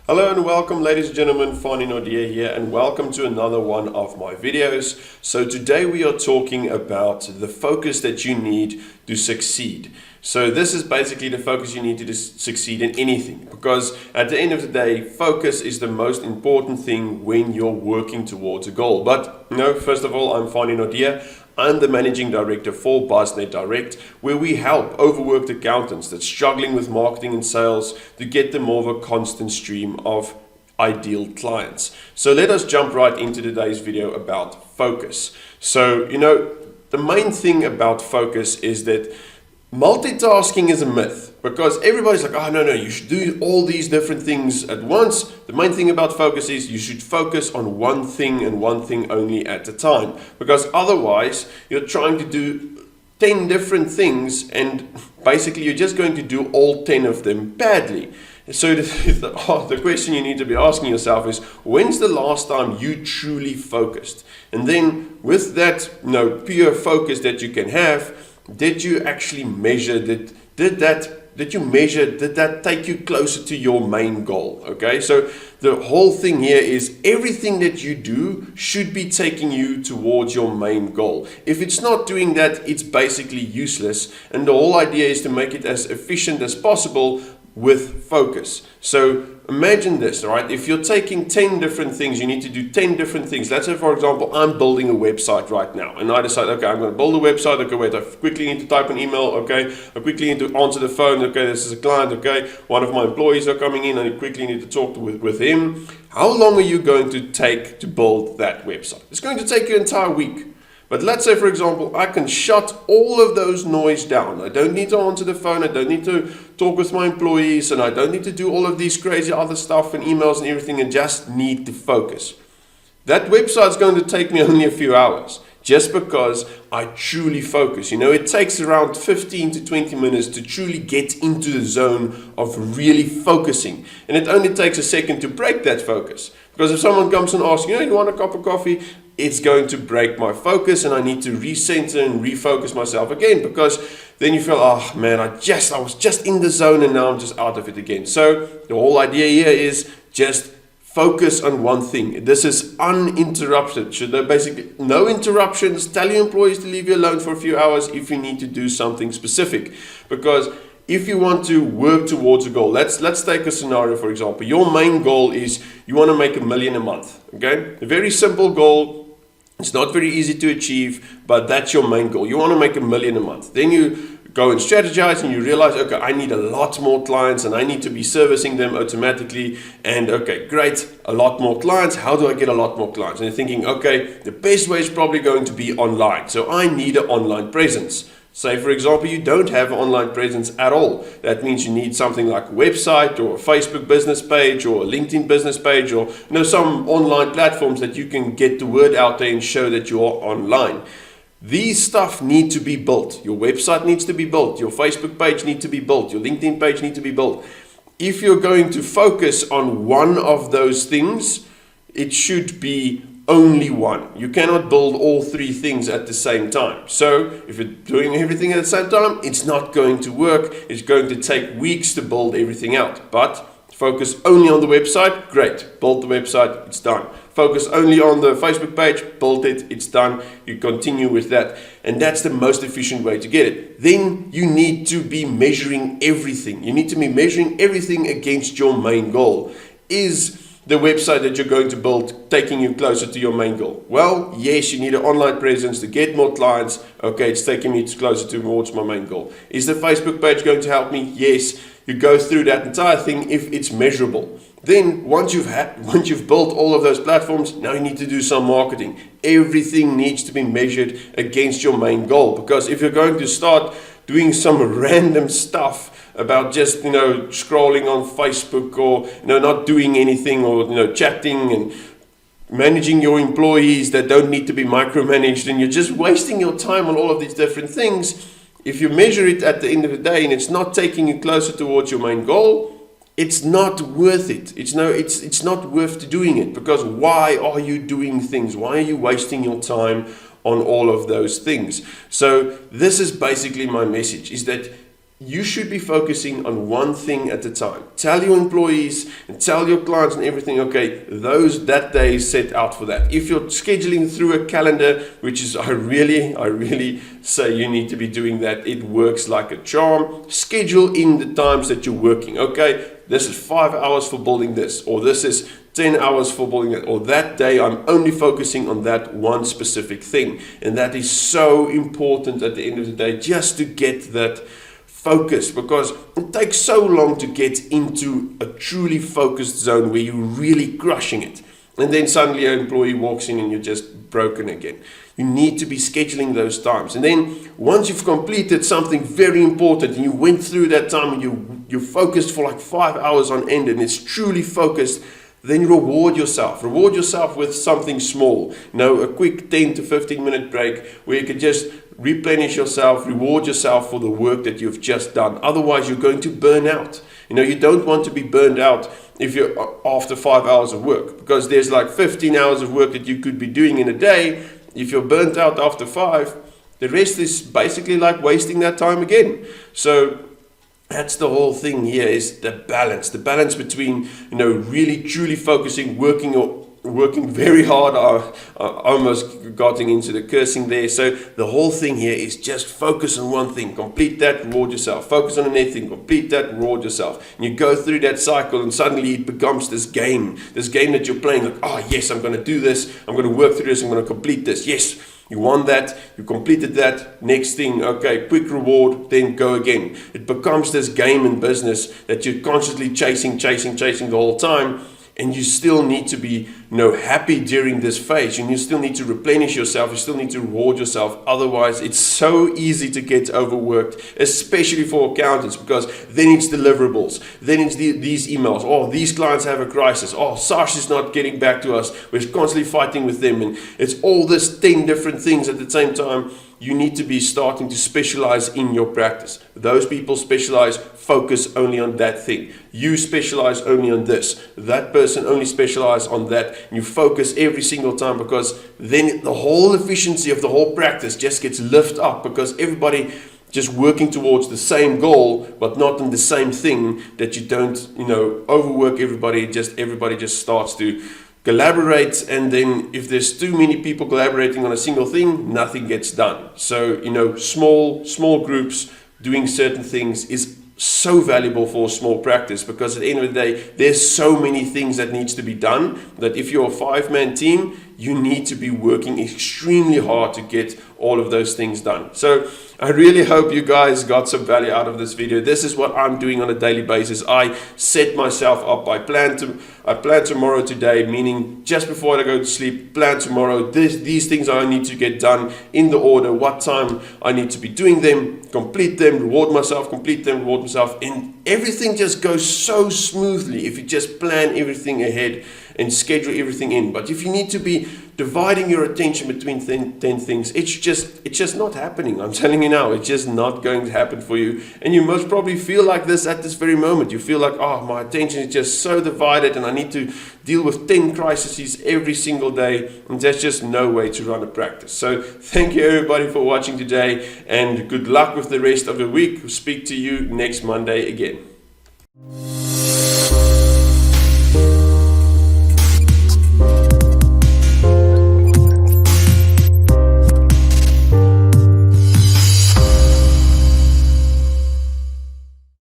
Hello and welcome, ladies and gentlemen. Fanie Naude here, and welcome to another one of my videos. So today we are talking about the focus that you need to succeed. So this is basically the focus you need to succeed in anything, because at the end of the day, focus is the most important thing when you're working towards a goal. But first of all, I'm Fanie Naude. I'm the Managing Director for Buznet Direct, where we help overworked accountants that's struggling with marketing and sales to get them more of a constant stream of ideal clients. So let us jump right into today's video about focus. So, the main thing about focus is that multitasking is a myth, because everybody's like, oh, no, you should do all these different things at once. The main thing about focus is you should focus on one thing and one thing only at a time, because otherwise you're trying to do 10 different things and basically you're just going to do all 10 of them badly. So the question you need to be asking yourself is, when's the last time you truly focused? And then with that pure focus that you can have, did you actually measure that? Did that take you closer to your main goal? Okay, so the whole thing here is everything that you do should be taking you towards your main goal. If it's not doing that, it's basically useless. And the whole idea is to make it as efficient as possible with focus. So imagine this, all right? If you're taking 10 different things, you need to do 10 different things. Let's say, for example, I'm building a website right now, and I decide, okay, I'm going to build a website. Okay, wait, I quickly need to type an email. Okay, I quickly need to answer the phone. Okay, this is a client. Okay, one of my employees are coming in, and I quickly need to talk with him. How long are you going to take to build that website? It's going to take you an entire week. But let's say, for example, I can shut all of those noise down. I don't need to answer the phone. I don't need to talk with my employees, and I don't need to do all of these crazy other stuff and emails and everything, and just need to focus. That website's going to take me only a few hours, just because I truly focus. It takes around 15 to 20 minutes to truly get into the zone of really focusing. And it only takes a second to break that focus. Because if someone comes and asks, you want a cup of coffee? It's going to break my focus, and I need to recenter and refocus myself again, because then you feel, oh man, I was just in the zone and now I'm just out of it again. So the whole idea here is just focus on one thing. This is uninterrupted. So there basically no interruptions. Tell your employees to leave you alone for a few hours if you need to do something specific. Because if you want to work towards a goal, let's take a scenario, for example. Your main goal is you want to make $1 million a month. Okay? A very simple goal. It's not very easy to achieve, but that's your main goal. You want to make $1 million a month. Then you go and strategize and you realize, okay, I need a lot more clients and I need to be servicing them automatically. And okay, great, a lot more clients. How do I get a lot more clients? And you're thinking, okay, the best way is probably going to be online. So I need an online presence. Say, for example, you don't have an online presence at all. That means you need something like a website or a Facebook business page or a LinkedIn business page, or some online platforms that you can get the word out there and show that you are online. These stuff need to be built. Your website needs to be built. Your Facebook page needs to be built. Your LinkedIn page needs to be built. If you're going to focus on one of those things, it should be only one. You cannot build all three things at the same time. So if you're doing everything at the same time, it's not going to work. It's going to take weeks to build everything out. But focus only on the website, great. Build the website, it's done. Focus only on the Facebook page, build it, it's done. You continue with that. And that's the most efficient way to get it. Then you need to be measuring everything. You need to be measuring everything against your main goal. Is the website that you're going to build taking you closer to your main goal? Well, yes, you need an online presence to get more clients. Okay, it's taking me closer towards my main goal. Is the Facebook page going to help me? Yes. You go through that entire thing if it's measurable. Then once you've built all of those platforms, now you need to do some marketing. Everything needs to be measured against your main goal, because if you're going to start doing some random stuff about just scrolling on Facebook, or not doing anything, or chatting and managing your employees that don't need to be micromanaged, and you're just wasting your time on all of these different things. If you measure it at the end of the day and it's not taking you closer towards your main goal, it's not worth it. It's not worth doing it, because why are you doing things? Why are you wasting your time on all of those things? So this is basically my message, is that you should be focusing on one thing at a time. Tell your employees and tell your clients and everything, okay, that day is set out for that. If you're scheduling through a calendar, which is, I really say you need to be doing that. It works like a charm. Schedule in the times that you're working. Okay, this is 5 hours for building this, or this is 10 hours for building it, or that day I'm only focusing on that one specific thing. And that is so important at the end of the day, just to get that focus, because it takes so long to get into a truly focused zone where you're really crushing it, and then suddenly an employee walks in and you're just broken again. You need to be scheduling those times, and then once you've completed something very important and you went through that time and you're focused for like 5 hours on end and it's truly focused, then reward yourself with something small, a quick 10 to 15 minute break where you can just replenish yourself, reward yourself for the work that you've just done. Otherwise, you're going to burn out. You don't want to be burned out if you're after 5 hours of work, because there's like 15 hours of work that you could be doing in a day. If you're burnt out after 5, the rest is basically like wasting that time again. So that's the whole thing here, is the balance between, really truly focusing, working very hard. I almost getting into the cursing there. So the whole thing here is just focus on one thing, complete that, reward yourself. Focus on another thing, complete that, reward yourself. And you go through that cycle, and suddenly it becomes this game that you're playing, like, oh yes, I'm going to do this, I'm going to work through this, I'm going to complete this. Yes, you won that, you completed that, next thing, okay, quick reward, then go again. It becomes this game in business that you're constantly chasing the whole time. And you still need to be, happy during this phase. And you still need to replenish yourself. You still need to reward yourself. Otherwise, it's so easy to get overworked, especially for accountants, because then it's deliverables. Then it's these emails. Oh, these clients have a crisis. Oh, SARS is not getting back to us. We're constantly fighting with them. And it's all this 10 different things at the same time. You need to be starting to specialize in your practice. Those people specialize, focus only on that thing. You specialize only on this. That person only specializes on that. You focus every single time, because then the whole efficiency of the whole practice just gets lifted up, because everybody just working towards the same goal, but not on the same thing, that you don't, overwork everybody. Everybody just starts to collaborate, and then if there's too many people collaborating on a single thing, nothing gets done. So, small groups doing certain things is so valuable for a small practice, because at the end of the day, there's so many things that needs to be done, that if you're a 5-man team, you need to be working extremely hard to get all of those things done. So I really hope you guys got some value out of this video. This is what I'm doing on a daily basis. I set myself up. I plan tomorrow today, meaning just before I go to sleep, plan tomorrow. These things I need to get done in the order, what time I need to be doing them, complete them, reward myself, complete them, reward myself. And everything just goes so smoothly if you just plan everything ahead and schedule everything in. But if you need to be dividing your attention between 10 things, it's just not happening. I'm telling you now, it's just not going to happen for you. And you most probably feel like this at this very moment. You feel like, oh, my attention is just so divided and I need to deal with 10 crises every single day. And there's just no way to run a practice. So thank you everybody for watching today, and good luck with the rest of the week. We'll speak to you next Monday again.